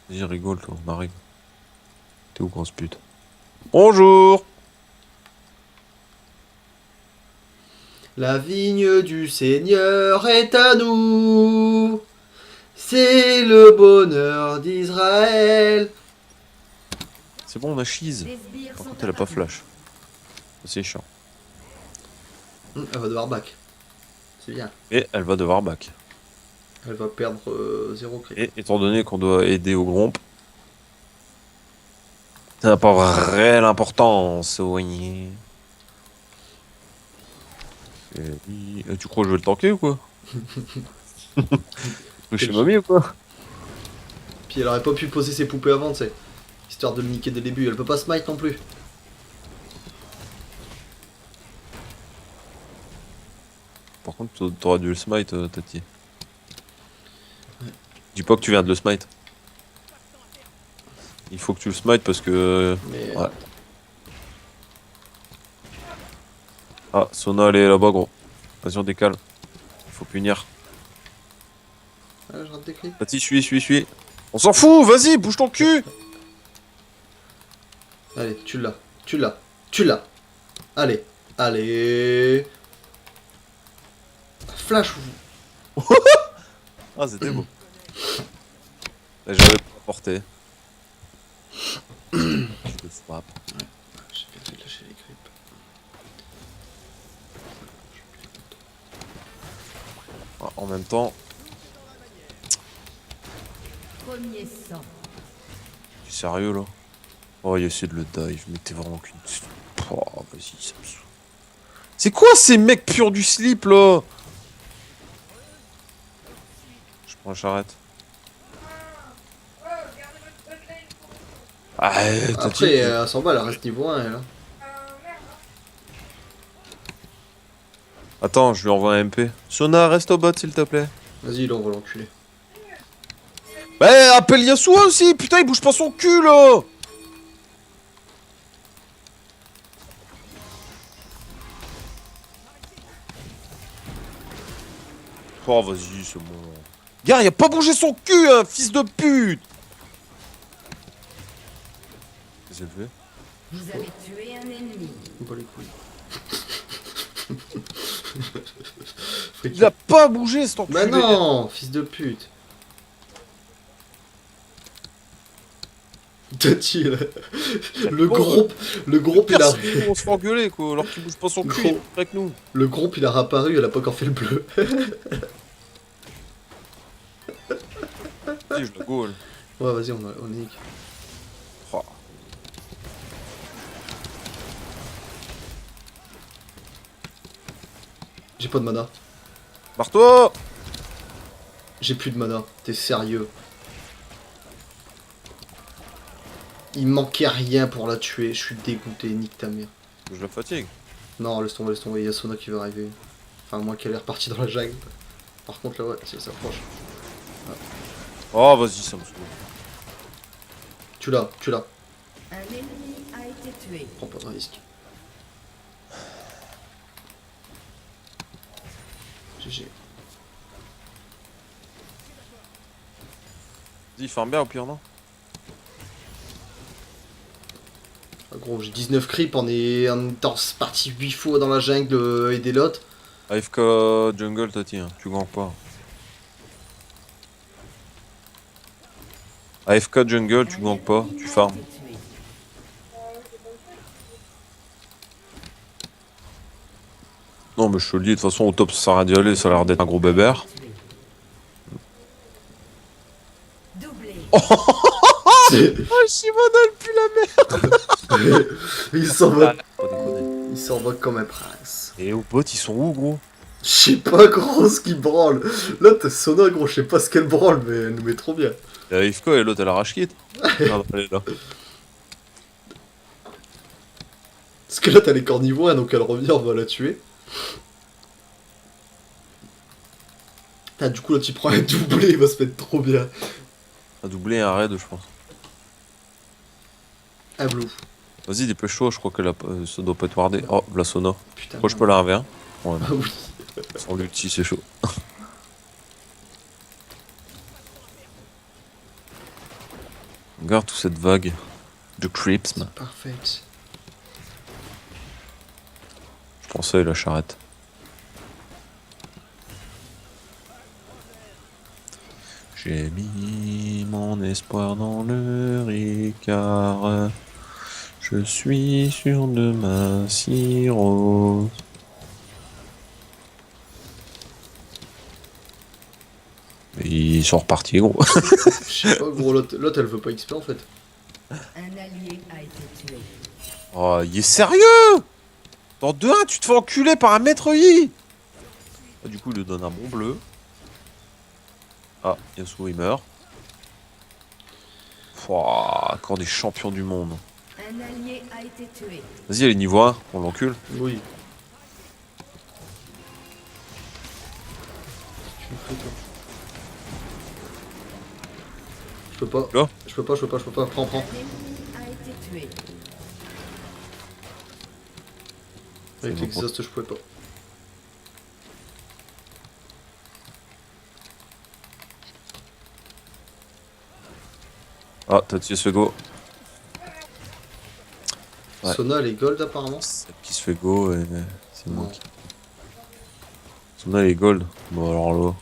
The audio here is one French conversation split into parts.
Vas-y, rigole, toi, on arrive. T'es où, grosse pute? Bonjour! La vigne du Seigneur est à nous. C'est le bonheur d'Israël. C'est bon, on a cheese. Les sbires Par sont contre, elle a pas apparus. flash. C'est chiant. Elle va devoir back. C'est bien. Et elle va devoir back. Elle va perdre 0 crit. Et étant donné qu'on doit aider au gromp, ça n'a pas réelle importance, oui. Tu crois que je vais le tanker ou quoi? Je suis chez mamie ou quoi? Puis elle aurait pas pu poser ses poupées avant, tu sais. Histoire de le niquer dès le début. Elle peut pas smite non plus. Par contre, t'aurais dû le smite, Tati. Dis pas que tu viens de le smite. Il faut que tu le smite parce que... Mais. Ouais. Ah, Sona, elle est là-bas, gros. Vas-y, on décale. Il faut punir. Ah, je rate des crits. Tati, suis. On s'en fout, vas-y, bouge ton cul! Allez, tu l'as. Tu l'as. Tu l'as. Allez. Allez. Flash. Ah, c'était beau. J'avais pas porté. Je le frappe. J'ai bien fait de lâcher les creeps. Ah, en même temps, Premier sang. tu es sérieux là? Oh, il a essayé de le dive, mais t'es vraiment qu'une. Oh, vas-y, ça me saoule. C'est quoi ces mecs purs du slip là? Je prends la charrette. Ah, t'as Après, dit. elle s'en va, elle reste niveau 1, elle. Hein. Attends, je lui envoie un MP. Sona, reste au bot s'il te plaît. Vas-y, là, on va l'enculer. Bah, appelle Yasuo aussi! Putain, il bouge pas son cul là! Oh, vas-y, c'est bon. Gars, il a pas bougé son cul, hein, fils de pute! Qu'est-ce qu'elle fait? Vous avez tué un ennemi. On bat les couilles. Il a pas bougé cet Bah enculé! non, fils de pute. Tati, là. Le groupe, le groupe, il a, On se fait engueuler quoi, alors qu'il bouge pas son cul, il est Gros. avec nous. le groupe, il a réapparu, elle a pas encore fait le bleu. Vas-y, je la goal. Ouais, vas-y, on nique. Oh. J'ai pas de mana. Barre-toi! J'ai plus de mana. T'es sérieux? Il manquait rien pour la tuer. Je suis dégoûté. Nique ta mère. Je la fatigue. Non, laisse tomber, laisse tomber. Il y a Sona qui va arriver. Enfin, moi qu'elle est repartie dans la jungle. Par contre, là, ouais, si elle s'approche. Oh, vas-y, ça me saoule. Tu l'as, tu l'as. Un ennemi a été tué. Prends pas de risque. GG. Vas-y, farm bien au pire, non? Ah, gros, j'ai 19 creeps, on est en étant parti 8 fois dans la jungle et des lots. AFK jungle, Tati, hein. Tu gagnes pas. AFK jungle, tu gagnes pas, tu farmes. Non, mais je te le dis, de toute façon, au top, ça sert à rien d'y aller, ça a l'air d'être un gros bébert. Doublé. Oh, Shimon, pue la merde! Il s'en va. Pas déconner. Il s'en va comme un prince. Et aux potes, ils sont où, gros? Je sais pas gros ce qui branle. Là t'as Sona gros, je sais pas ce qu'elle branle, mais elle nous met trop bien. Il y a AFK et l'autre, elle arrache quitte. Ah, non, elle est là. Parce que là t'as les corps niveau 1, donc elle revient, on va la tuer. Ah, du coup là tu prends un doublé, il va se mettre trop bien. Un doublé et un raid, je pense. Un blue. Vas-y, dépêche-toi, je crois que ça doit pas être wardé. Oh, la Sona. Putain. Je crois que je peux la 1v1. Ouais, Ah oui. sans l'ulti, c'est chaud. Regarde toute cette vague de creeps, man. Parfait. Je pensais à la charrette. J'ai mis mon espoir dans le Ricard. Je suis sûr de ma sirop. Ils sont repartis, gros. Je sais pas, gros, l'autre elle veut pas XP en fait. Un allié a été tué. Oh, il est sérieux? Dans 2-1, tu te fais enculer par un maître Yi. Ah, du coup, il lui donne un bon bleu. Ah, Yasuo, il meurt. Pouah, encore des champions du monde. Un allié a été tué. Vas-y, elle est niveau 1, on l'encule. Oui. Tu me fais toi. Je peux pas. Là Je peux pas. Prends. Un ennemi a été tué. Avec bon, l'exhaust, je pouvais pas. Ah, Tati se fait go. Ouais. Sona, elle est gold apparemment. Celle qui se fait go et c'est moi Non. qui. Son elle est gold. Bon, alors là.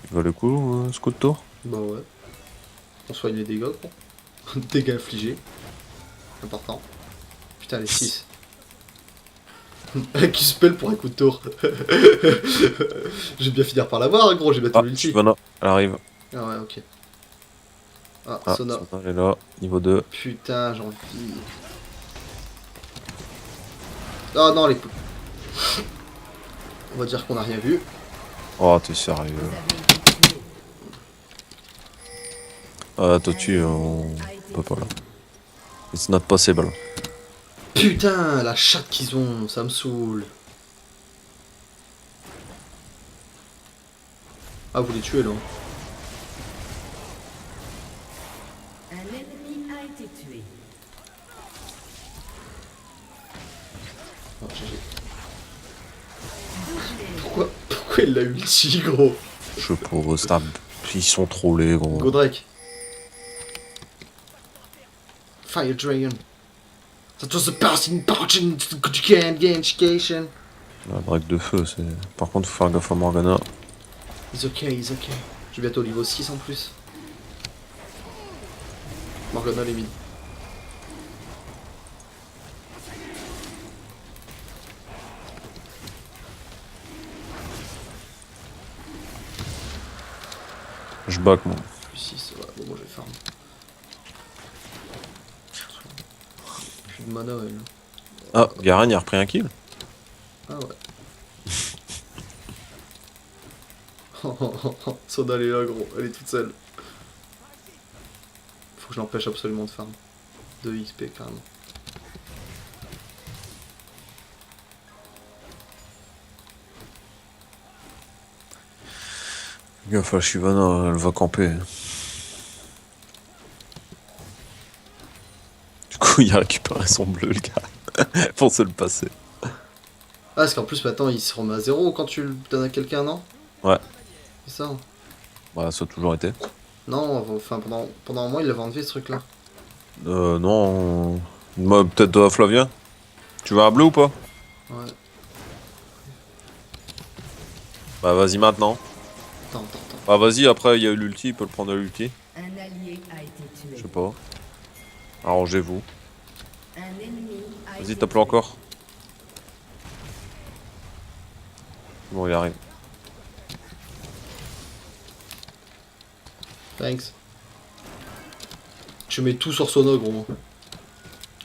Il va le coup, ce coup de tour. Bah ouais. On soigne les dégâts, quoi. Dégâts infligés. Important. Putain, les 6. Qui se pèle pour un coup de tour. Je vais bien finir par l'avoir, hein, gros, j'ai bientôt Ah, l'ulti. Shyvana, elle arrive. Ah ouais, ok. Ah, Ah, Sona. Sona, elle est là. Niveau 2. Putain, j'ai envie. Ah non, les poules. On va dire qu'on a rien vu. Oh, t'es sérieux. Vous avez été tué. Ah, Totu, on peut pas là. It's not possible. Putain, la chatte qu'ils ont, ça me saoule. Ah, vous les tuez là. Un ennemi a été tué. Oh, GG. Doublé. Pourquoi il l'a ulti, gros? Je sais pas, c'est un- ils sont trollés, gros. Godrek. Fire Dragon. That was a passing portion to the can't get education. La break de feu, c'est. Par contre, faut faire gaffe à Morgana. It's okay. J'ai bientôt niveau 6 en plus. Morgana les mid. Je back, moi. Plus 6, ouais, bon, moi je vais farm. Plus de mana, elle. Ah, Garen, il a repris un kill. Ah ouais. Sona elle est là, gros, elle est toute seule. Faut que je l'empêche absolument de farm. 2 XP carrément. Gaffe à Shyvana, elle va camper. Du coup, il a récupéré son bleu, le gars. Pour se le passer. Ah, parce qu'en plus maintenant il se remet à 0 quand tu le donnes à quelqu'un, non? Ouais. C'est ça? Hein. Bah, ça a toujours été. Non, enfin pendant un mois il l'avait enlevé ce truc là. Non. Moi, peut-être Flavien. Tu veux un bleu ou pas? Ouais. Bah, vas-y maintenant. Attends. Bah, vas-y, après, il y a eu l'ulti, il peut le prendre à l'ulti. Un allié a été Je tué. sais pas. Arrangez-vous. Un ennemi a Vas-y, été tape-le tué. encore. Bon, il arrive. Thanks. Je mets tout sur Sona, gros.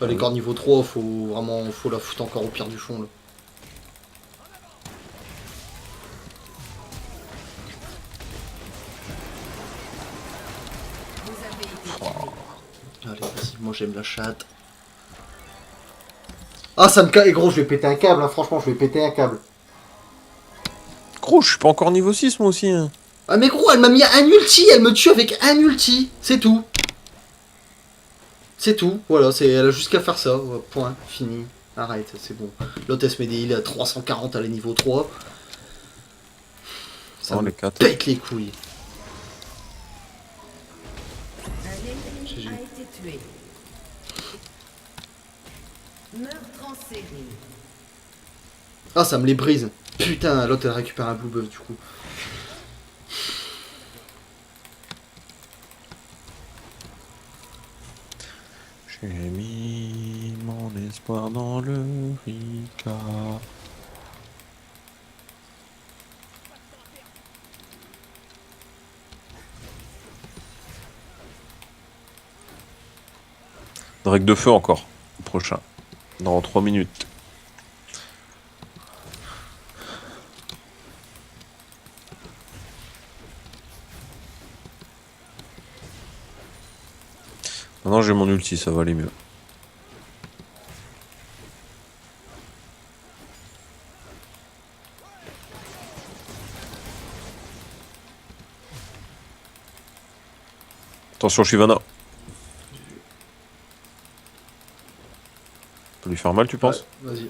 Ah, les oui. corps niveau 3, faut la foutre encore au pire du fond là. Vous avez été tué. Allez, vas-y, moi j'aime la chatte. Ah, ça me casse. Et gros, je vais péter un câble, hein. Franchement, je vais péter un câble. Gros, je suis pas encore niveau 6, moi aussi. Hein. Ah, mais gros, elle m'a mis un ulti, elle me tue avec un ulti. C'est tout. C'est tout, voilà, elle a juste qu'à faire ça. Ouais, point, fini. Arrête, c'est bon. L'autre, elle se met des heals à 340 à la niveau 3. Ça Non, me les 4. pète les couilles. Un ennemi GG. a été tué. Meurtre en série. Ah, ça me les brise. Putain, l'autre, elle récupère un blue buff du coup. J'ai mis mon espoir dans le Ricard. Drake de feu encore, le prochain. Dans 3 minutes. Maintenant j'ai mon ulti, ça va aller mieux. Attention Shyvana. Peut lui faire mal tu penses? Ouais, vas-y.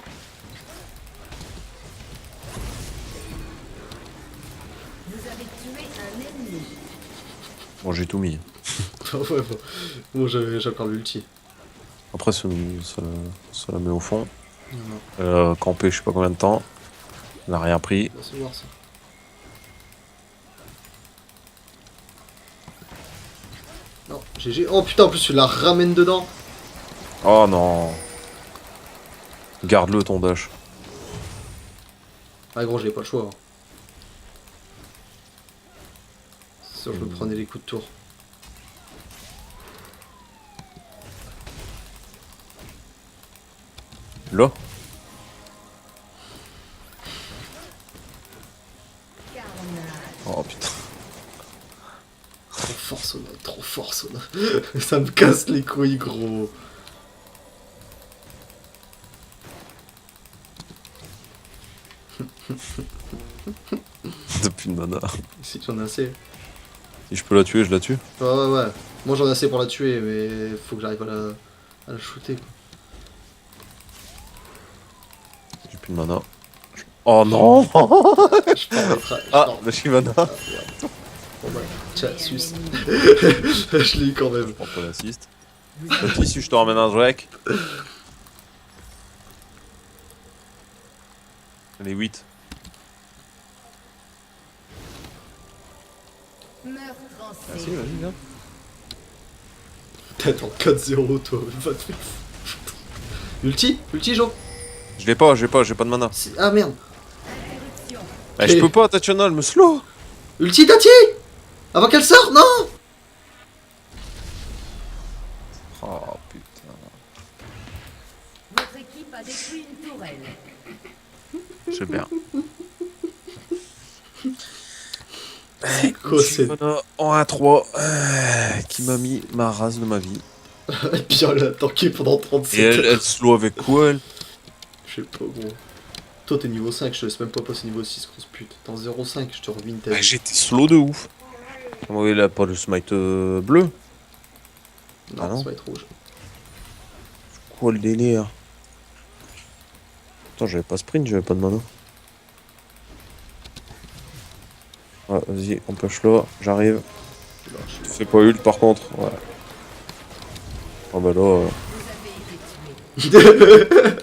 Vous avez tué un ennemi. Bon j'ai tout mis. Ouais, bon, j'ai encore l'ulti. Après ça la met au fond. Non, Campé je sais pas combien de temps. Elle a rien pris. on va se voir ça. Non, GG. Oh putain, en plus tu la ramènes dedans. Oh non. Garde-le ton dash. Ah gros, j'ai pas le choix. Hein. C'est sûr, je me prenais les coups de tour. Là. Carnage. Oh putain. Trop fort Sona, trop fort Sona. Ça me casse les couilles gros. Depuis une mana. Si j'en ai assez. Si je peux la tuer, je la tue. Ouais. Moi j'en ai assez pour la tuer, mais faut que j'arrive à la shooter. Quoi. J'ai plus de mana. Oh non. Je pars les tra- je Ah, pars- la Shyvana. Ah, ouais. Bon bah, tiens, suce. Un ennemi. Je l'ai eu quand même. Je prends pas l'assist. Petit, si je te ramène un Drake. Les 8. Meurtre en Ah si, série. vas-y, viens. T'es en 4-0 toi, va te faire foutre. Ulti Jo. Je l'ai pas, j'ai pas de mana. Ah merde. Interruption. Eh, je peux pas, Tatiana, elle me slow. Ulti Tati. Avant qu'elle sorte, non. Oh putain. Votre équipe a détruit une tourelle. C'est bien. Quoi, c'est Shyvana en 1-3. Qui m'a mis ma race de ma vie. Et puis elle a tanké pendant 37 Et elle heures. slow avec quoi elle? Je sais pas gros. Toi t'es niveau 5, je te laisse même pas passer niveau 6, grosse pute. T'es en 0,5, je te ruine ta Ah, vie. j'étais slow de ouf. Comment il a pas le smite bleu? Non, Ah non. ça va être rouge. Quoi le délire? Attends, j'avais pas sprint, j'avais pas de mana. Ouais, vas-y, empêche-le, j'arrive. Lâche. Tu fais pas ult par contre, ouais. Oh bah là, Vous avez été tué.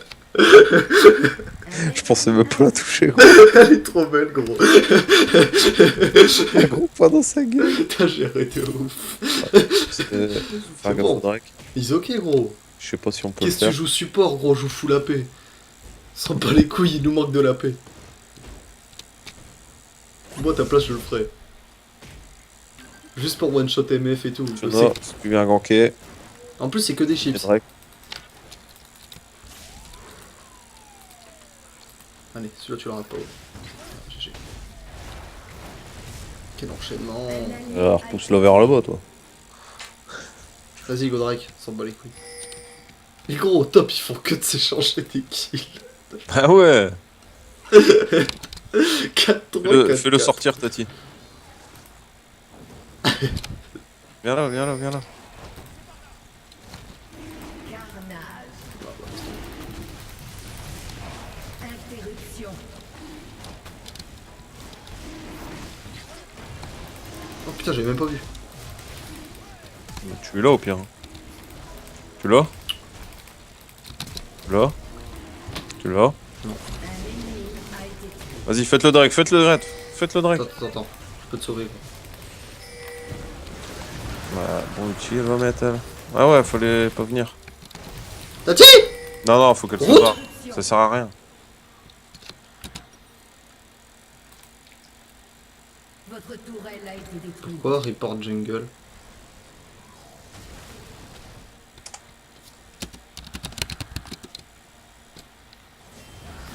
je pensais même pas la toucher, gros. Elle est trop belle gros. Un gros point dans sa gueule. Putain, j'ai arrêté ouf. Faire gaffe bon. au Drake. Ils ok gros. Je sais pas si on peut le Qu'est-ce que tu faire. joues support gros, je joue full AP. Sans pas les couilles, il nous manque de l'AP. Moi à ta place je le ferais. Juste pour one shot MF et tout. Tu vois, si tu viens ganker, En plus c'est que des et chips. Drake. Allez, celui-là tu l'auras pas. Ah, GG. Quel enchaînement. Un ennemi Alors, a repousse-le vers le bas, toi. Vas-y Godrek, s'en bat les couilles. Les gros au top ils font que de s'échanger des kills. Ah ouais. 4-3, 4 Fais-le sortir, Tati. Viens là, viens là, viens là. Carnage. Interruption. Oh putain, j'avais même pas vu. Tu es là au pire. Tu l'as? Tu l'as? Tu l'as? Un ennemi a été tué. Vas-y, faites le drag, faites le drag. Faites le drag. Attends. Je peux te sauver. Quoi. Ouais, bon outil, elle va mettre elle. Ah ouais, fallait pas venir. Tati! Non, faut qu'elle se Route barre. Ça sert à rien. Votre tourelle a été détruite. Pourquoi report jungle?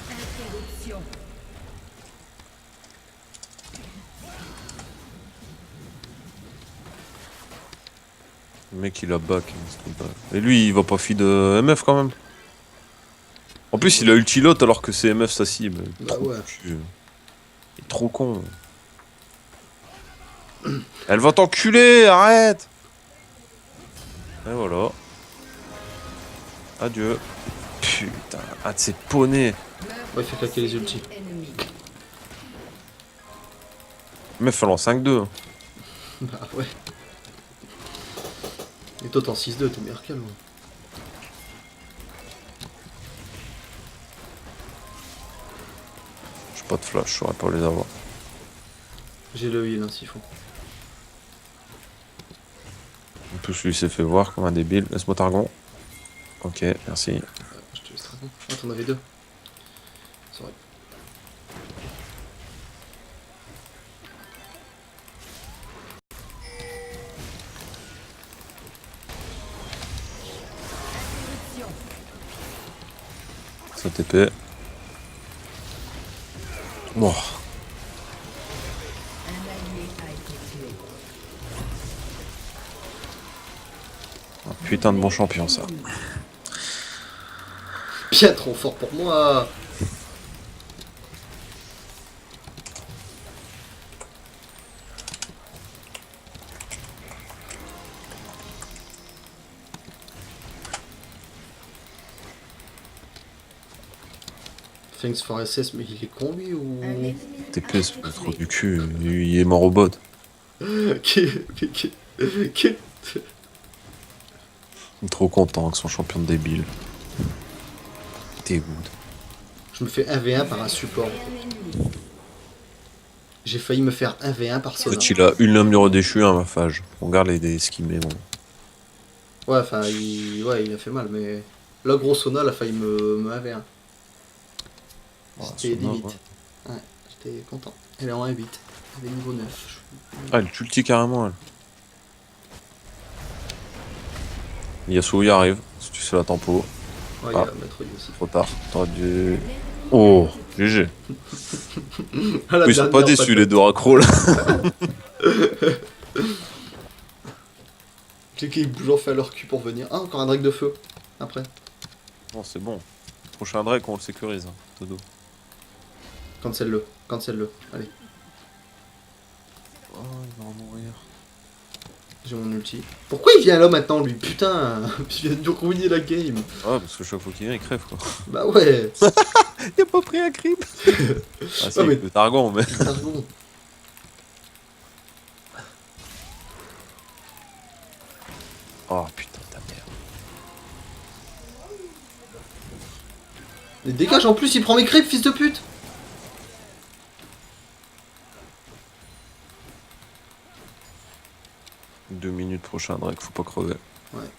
Interruption. Le mec il a back. Et lui il va pas feed MF quand même. En plus il a ulti lot alors que c'est MF sa cible. Bah ouais. Il est trop con. Elle va t'enculer, arrête. Et voilà. Adieu. Putain, ah de ces poneys. Ouais, il fait claquer les ultis. Ennemi. Meuf elle en 5-2. hein. Bah ouais. Et toi t'es en 6-2, t'es meilleur qu'elle. J'ai pas de flash, je saurais pas les avoir. J'ai le heal, hein, s'il faut. En plus lui s'est fait voir comme un débile. Laisse-moi Targon. Ok, merci. Je te laisse dragon. Ah, t'en avais deux. C'est vrai. Interruption. Ça TP. Bon. Un allié a été tué. Un putain de bon champion ça. Bien trop fort pour moi. Thanks for SS, mais il est con lui ou... Un ennemi TP a c'est été pas trop tué. du cul. Il est mort au bot. Qui- Trop content que son champion de débile. T'es good. Je me fais 1v1 par un support. Un ennemi. J'ai failli me faire 1v1 par Sona. Il a une lame du redéchu, un mafage. On regarde les skimés, bon. Ouais, enfin, il a fait mal, mais... Là, gros Sona, il a failli me 1v1. C'était Sona, limite. ouais. Ouais, j'étais content. Elle est en 1-8. Elle est niveau 9. Ah, elle ulti carrément, elle. Yasuo arrive, si tu sais la tempo. Ouais, il y Ah. a Maître Yi aussi. Trop tard. T'aurais dû. Oh, GG. Ah, la Ils sont pas dernière, déçus, pas les deux raccros là. Tu sais qu'ils toujours fait leur cul pour venir. Ah, encore un drake de feu. Après. Bon, c'est bon. Prochain Drake, on le sécurise. Hein. Todo. Cancel-le. Cancel-le. Allez, Oh, il va en mourir. j'ai mon ulti. Pourquoi il vient là maintenant, lui? Putain, il vient de nous ruiner la game. Ouais, parce que chaque fois qu'il vient, il crève quoi. Bah ouais. Il a pas pris un creep. Ah, si, Ouais, mais- avec le Targon, mais. Targon. Oh putain, ta merde. Mais dégage, en plus, il prend mes creeps, fils de pute. Deux minutes prochain Drake, faut pas crever. Ouais.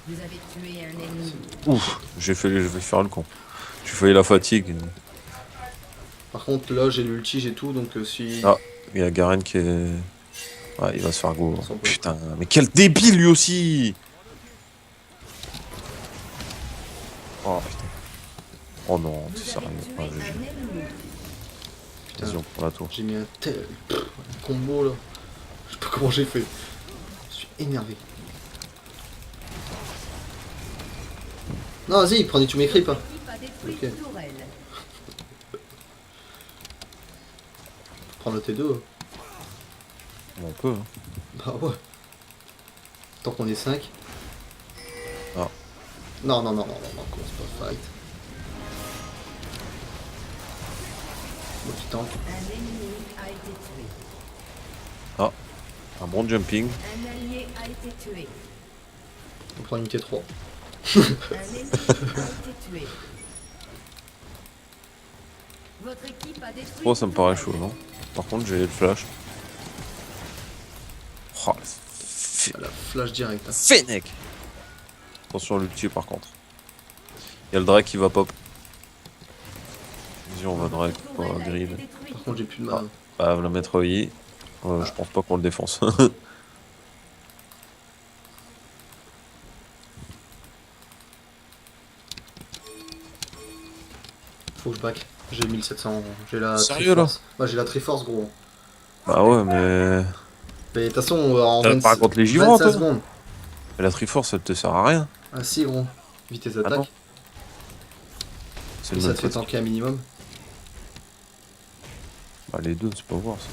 Vous avez tué un ennemi. Ouf, je vais faire le con. J'ai failli la fatigue. Par contre, là, j'ai l'ulti, j'ai tout, donc si... Ah, il y a Garen qui est. Ouais, il va se faire go. Sans Putain, mais quel débile lui aussi. Oh putain. Oh non, Vous c'est avez sérieux. tué Ah, un GG. ennemi. Putain. Vas-y, on prend la tour. J'ai mis un tel combo, là. Je sais pas comment j'ai fait. Je suis énervé. Non, vas-y, prenez tous mes creeps, hein. L'équipe a détruit Ok. une tourelle. Prends le T2. On peut. Hein. Bah ouais. Tant qu'on est 5. Ah. Non, non, non, non, non, non, commence pas fight. Moi qui tank. Un ennemi a été tué. Ah. Un bon jumping. Un allié a été tué. On prend une T3. Un ennemi a été tué. Votre équipe a détruit. Oh, ça me une paraît tourelle. chaud, non? Par contre, j'ai le flash. Oh, Voilà, flash direct. Hein. Fennec. Attention à l'ulti par contre. Il y a le Drake qui va pop. Vas-y, on va Drake, Votre pas tourelle a été grid. détruite. Par contre, j'ai plus de mana. Bah, la mettre I. Je pense pas qu'on le défonce. Faut que je back. J'ai 1700. J'ai la Sérieux, là? Triforce. Bah, j'ai la Triforce, gros. Bah ouais, mais. Mais de toute façon, en T'as pas contre les givrants, 25 toi? secondes. Mais la Triforce, elle te sert à rien. Ah si, gros. Vitesse Ah non. d'attaque. C'est Et le ça même te fait fait. tanker un minimum. Bah, les deux, c'est pas voir ça.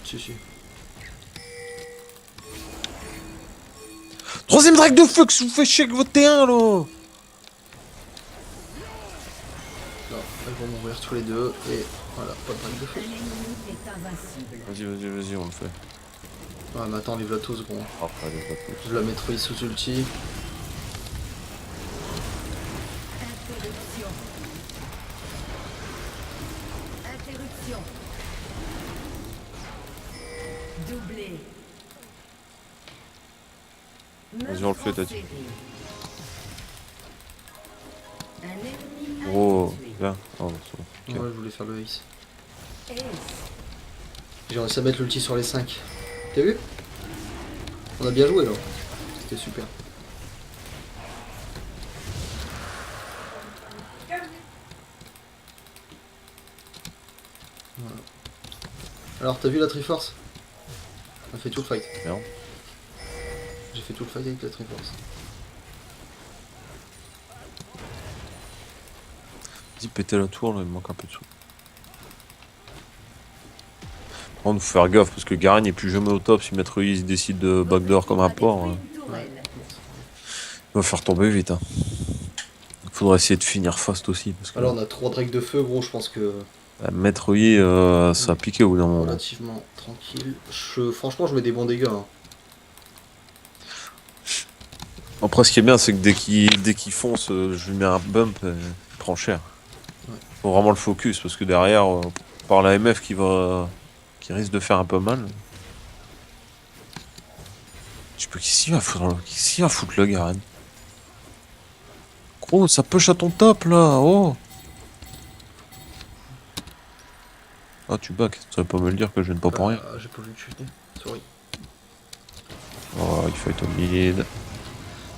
Si, si. Troisième Drake de feu, que vous faites chier avec votre T1 là! Non, ils vont mourir tous les deux. Et voilà, pas de break de Un feu. ennemi est invincible. Vas-y, on le fait. Ouais, mais attends, livre-la tous, gros. Après, les autres. Je la mettrai sous ulti. Interruption. Interruption. Doublé. Vas-y, on le fait, Meurtre en Tati. série. Un ennemi a Oh, été tué. bien. Oh, c'est bon. Ok. Ouais, je voulais faire le ace. Ace. J'ai réussi à mettre l'ulti sur les 5. T'as vu? On a bien joué là. C'était super. Voilà. Alors, t'as vu la Triforce? On a fait tout le fight. Merde. J'ai fait tout le fight avec la Triforce. Vas-y, péter la tour, là, il me manque un peu de sous. On faut faire gaffe parce que Garen n'est plus jamais au top. Si Maître Yi décide de backdoor comme un porc, Tourelle. il va faire tomber vite. Hein. Faudra essayer de finir fast aussi. Parce que Alors, on a 3 drakes de feu, gros. Je pense que Maître Yi, ça a piqué au bout d'un moment. relativement tranquille. Franchement, je mets des bons dégâts. Hein. Après, ce qui est bien, c'est que dès qu'il fonce, je lui mets un bump, il prend cher. Ouais. Faut vraiment le focus parce que derrière, par la MF qui risque de faire un peu mal. Je peux qu'est-ce qu'il va foutre le Garen? Gros, ça push à ton top là, oh! Ah, tu back, tu saurais pas me le dire que je viens de pas pour rien. J'ai pas vu le chuter. Sorry. Oh, il fight au mid.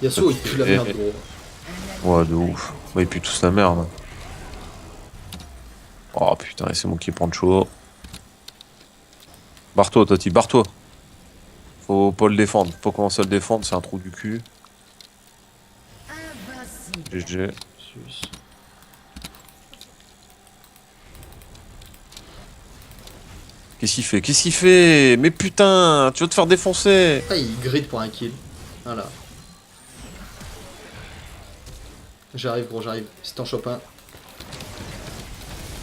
Yasuo, il pue la merde, gros. Ouais, de ouf. Ouais, il pue tous la merde. Oh putain, et c'est moi qui prends chaud. Barre-toi, Tati, barre-toi. Faut pas le défendre, faut pas commencer à le défendre, c'est un trou du cul. Invincible. GG. Sus. Qu'est-ce qu'il fait? Qu'est-ce qu'il fait? Mais putain, tu vas te faire défoncer. Ah, il grid pour un kill. Voilà. J'arrive, gros, j'arrive. Si t'en chopes un.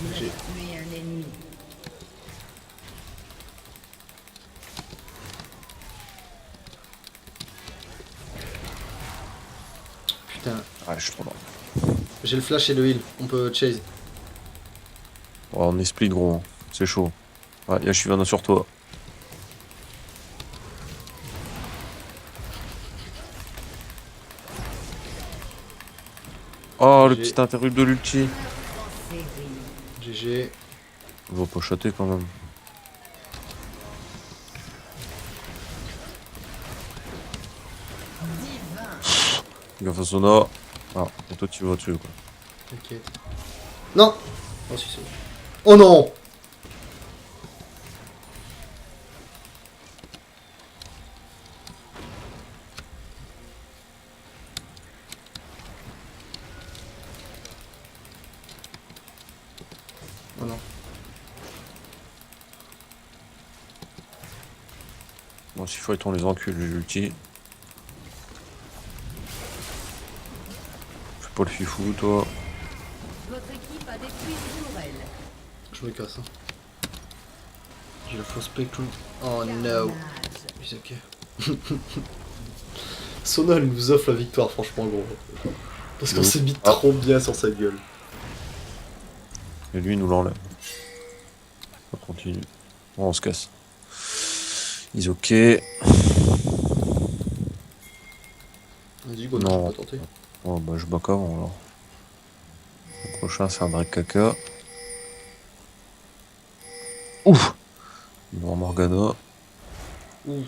Vous avez J'ai- tué un ennemi. Putain. Ah, je suis trop loin. J'ai le flash et le heal. On peut chase. Oh, on est split, gros. Hein. C'est chaud. Ouais, y'a Shyvana sur toi. Oh, le J'ai- petit interrupt de l'ulti. En série. GG. On va pas chater quand même. Divin. Gaffe à Sona. Ah, et toi tu vas dessus quoi. Ok. Non. Oh, si, c'est bon. Oh non. Oh non. Bon, s'il faut, on les encule, l'ulti. pas le fifou, toi. Votre équipe a détruit une tourelle. Je me casse. Hein. J'ai la fausse spectrum. Oh no. Carnage. Oui, ok. Sona elle nous offre la victoire, franchement, gros. Parce qu'on s'est mis trop bien sur sa gueule. Et lui, il nous l'enlève. On continue. Bon, on se casse. Ils ok. Vas-y, go, Non. on va tenter. Oh, bah, je back avant alors. Le prochain, c'est un Drake caca. Ouf! Bon, Morgana. Ouf.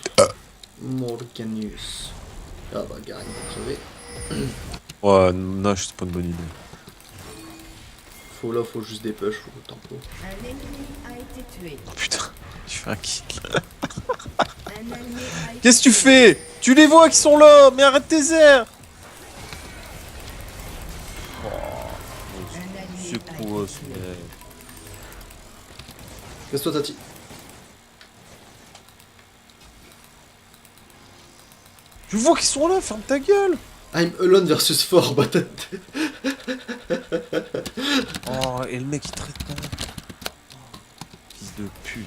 Morganus. Ah bah, Garen va crever. Ouais, Nash, c'est pas une bonne idée. Faut juste des push, faut tempo. Un ennemi a été tué. Oh putain, tu fais un kill. Un allié a été Qu'est-ce que tu tué. fais? Tu les vois qui sont là, mais arrête tes airs! Un allié C'est a quoi été ce tué. mec? Casse-toi, Tati. Tu vois qu'ils sont là, ferme ta gueule! I'm alone versus 4, bah Oh, et le mec il traite pas. Fils de pute. lui.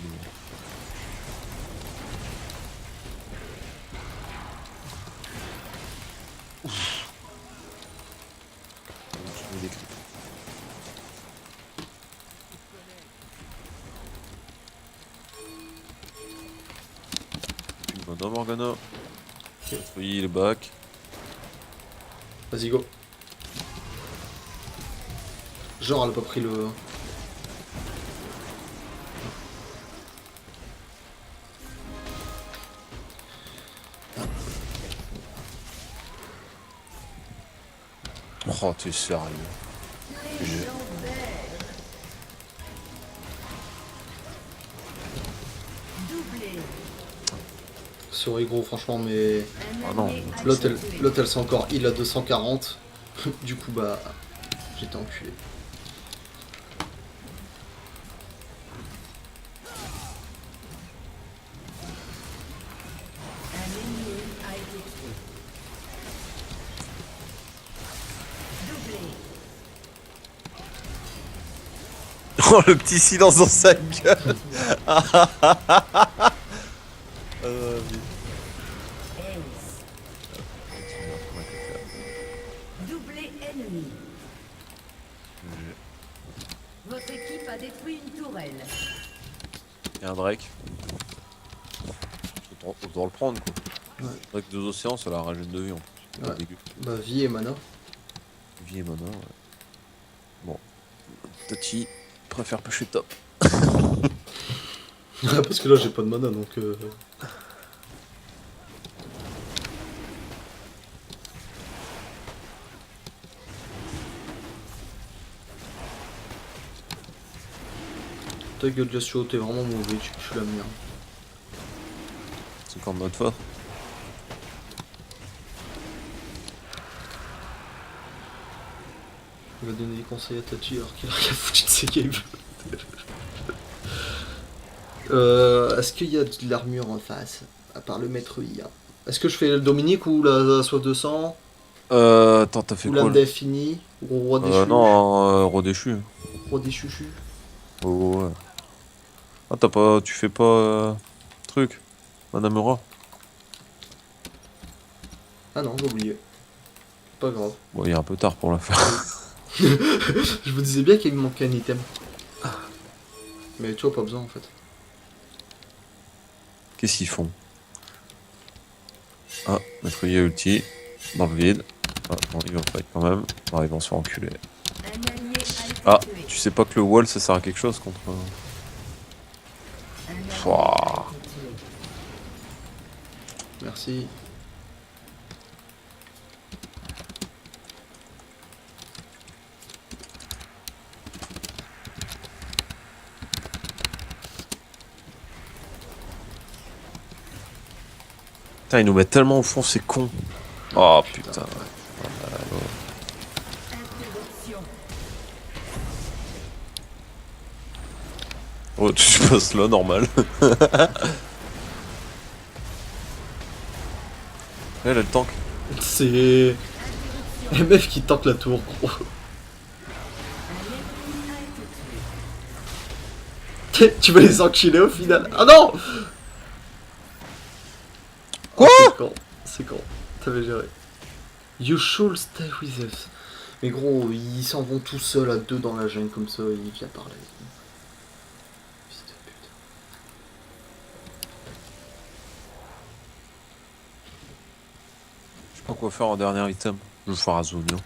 Ouf. Je me décris. Une bonne Morgana. Oui, le bac. Vas-y, go. Genre, elle a pas pris le... Oh, t'es sérieux? Légendaire. Doublé. Sorry, gros, franchement, mais... Un Ah non. allié a L'autre, été tué. elle s'est encore heal à 240. Du coup, bah... J'étais enculé. Un ennemi a été tué. Doublé. Oh, le petit silence dans sa gueule. Ace. Doublé ennemi. Votre équipe a détruit une tourelle. Il y a un Drake. Autant le prendre quoi. Ouais. Drake deux océans, ça la rajoute de vie en plus. Pas Ouais. dégueu. Bah, vie et mana. Vie et mana, ouais. Bon. Tati préfère pêcher top. Parce que là, j'ai pas de mana, donc... Ta gueule, Jasio, t'es vraiment mauvais, tu tues la merde. C'est encore de notre faute. Il va donner des conseils à Tati alors qu'il a rien foutu de ses games. Est-ce qu'il y a de l'armure en face? À part le maître IA. Est-ce que je fais le Dominique ou la soif 200? Attends, t'as fait Ou quoi l'âme là d'infini? Ou roi déchu? Non, Roi déchu. Roi des chuchus? Oh, ouais. Ah, t'as pas. Tu fais pas. Truc. Manamura. Ah non, j'ai oublié. Pas grave. Bon, il est un peu tard pour la faire. Je vous disais bien qu'il me manquait un item. Mais tu vois, pas besoin en fait. Qu'est-ce qu'ils font? Ah, maître Yi ulti. Dans le vide. Ah, bon, ils vont fight quand même. Ah, ils vont se faire enculer. Un allié a été Ah, tué. tu sais pas que le wall ça sert à quelque chose contre. Un allié Pouah. a été tué. Merci. Putain, ils nous mettent tellement au fond, c'est con. Oh putain. Interruption. Oh, tu passes là, normal. Elle a le tank. C'est... MF qui tente la tour, gros. Un ennemi a été tué. Tu vas les enculer au final. Ah non. Quoi? C'est con. C'est con. T'avais géré. You should stay with us. Mais gros, ils s'en vont tout seuls à deux dans la jungle comme ça, il vient parler. Fils de pute. Je sais pas quoi faire en dernier item. Je vais faire Azonio.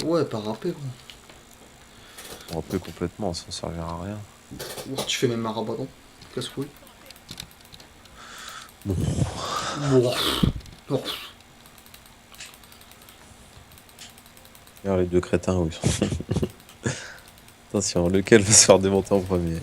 Ouais, par rappel, gros. On va complètement, ça servira à rien. Ou tu fais même un rabat, non? Casse-couille. Bon. Bon. Bon. Regarde les deux crétins où ils sont. Attention, lequel va se faire démonter en premier?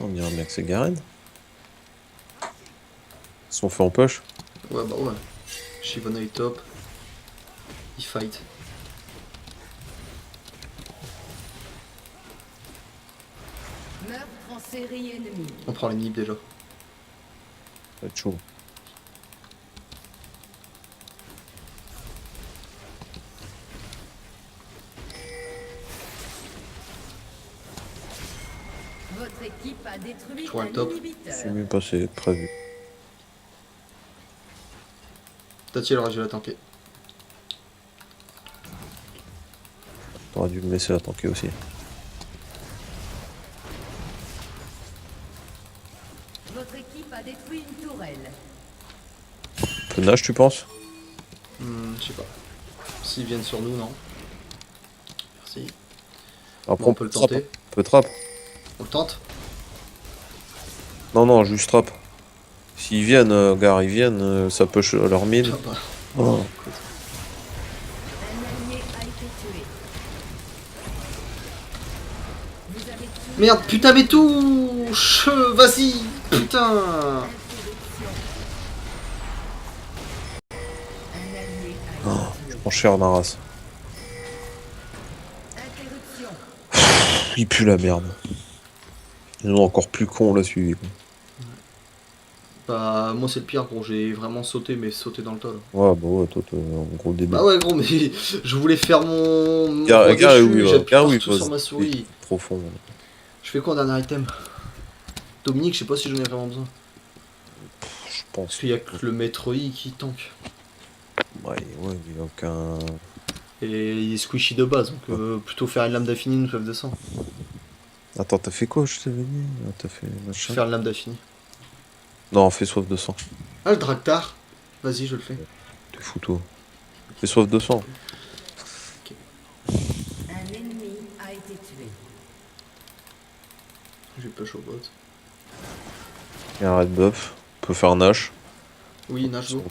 On dirait bien que c'est Garen. Ils sont faits en poche. Ouais, bah ouais. Shyvana est top. Il fight. Meurtre en série ennemie. On prend les nips déjà. Ça va être chaud. Votre équipe a détruit Je vois un le top. inhibiteur. C'est mieux passé, prévu. Tati, elle aurait dû la tanker. T'aurais dû me laisser la tanker aussi. Votre équipe a détruit une tourelle. Peu nage, tu penses? Je sais pas. S'ils viennent sur nous, non. Merci. Après, Bon, on peut le trap. tenter. On peut trap. On le tente. Non, juste trap. S'ils viennent, gare, ils viennent, ça peut leur mid. Ah bah. Oh. Écoute. Un allié a été tué. Vous avez tué Merde, putain, mais touche. Vas-y. Putain. interruption. Un allié a Oh, été je tué. prends cher d'un race. Interruption. Il pue la merde. Ils sont encore plus cons, on l'a suivi. Quoi. Bah, moi, c'est le pire, gros. J'ai vraiment sauté, mais sauté dans le tas, là. Ouais, bah ouais, toi, t'es un gros début. Bah ouais, gros, mais je voulais faire mon. Gare, roi gare, déchu, oui, j'appuie gare, oui, partout sur ma souris. profond. Je fais quoi en dernier item? Dominique, je sais pas si j'en ai vraiment besoin. Je Parce pense. qu'il y a que le maître I qui tank. Ouais, il y a aucun. Et il est squishy de base, donc plutôt faire une lame d'infini, une fleuve de sang. Attends, t'as fait quoi, je t'avais dit? Ah, t'as fait Je vais machin. faire une lame d'infini. Non, fais soif de sang. Ah, le Draktar. Vas-y, je le fais. T'es fou, toi. Fais soif de sang. Un ennemi a été tué. J'ai push au bot. Il y a un red buff. On peut faire un Nash. Oui, Nash go.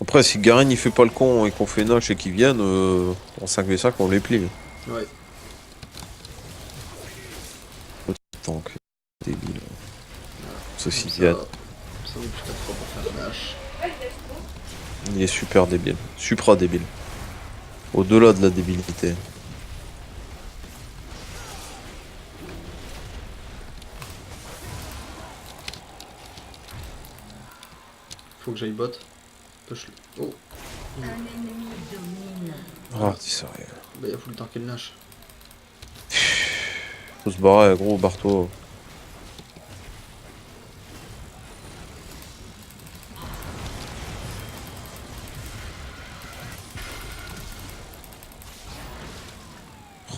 Après, si Garen il fait pas le con et qu'on fait Nash et qu'ils viennent, en 5v5, on les plie. Ouais. Tank. Débile. Ceci Donc viennent. ça vaut plus 4 fois pour faire Nash. Il est super débile. Supra débile. Au-delà de la débilité. Faut que j'aille bot. Push le. Oh. Un ennemi domine. Ah, t'es sérieux. Bah, y'a faut le tanker le Nash. Faut se barrer, gros, barre-toi.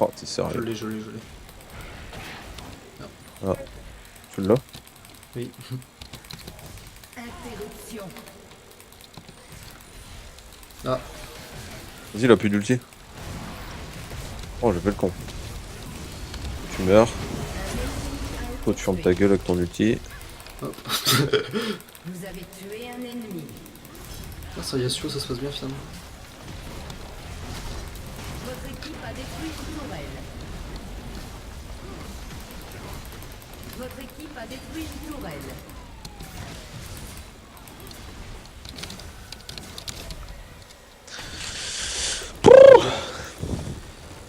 Oh, t'es Je sérieux. l'ai, je l'ai, je l'ai. Tu l'as? Oui. Interruption. Ah. Vas-y, il a plus d'ulti. Oh, j'ai fait le con. Tu meurs. Toi, tu fermes ta gueule avec ton ulti. Hop. Vous avez tué un ennemi. Ah, ça, Yasuo, ça se passe bien finalement. Votre équipe a détruit une tourelle. Votre équipe a détruit une tourelle.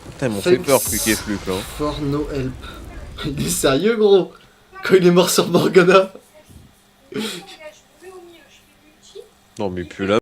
Putain, ils m'ont fait peur, Fluke et Fluke, là. For no help. Il est sérieux, gros? Quand il est mort sur Morgana? Non, mais plus là.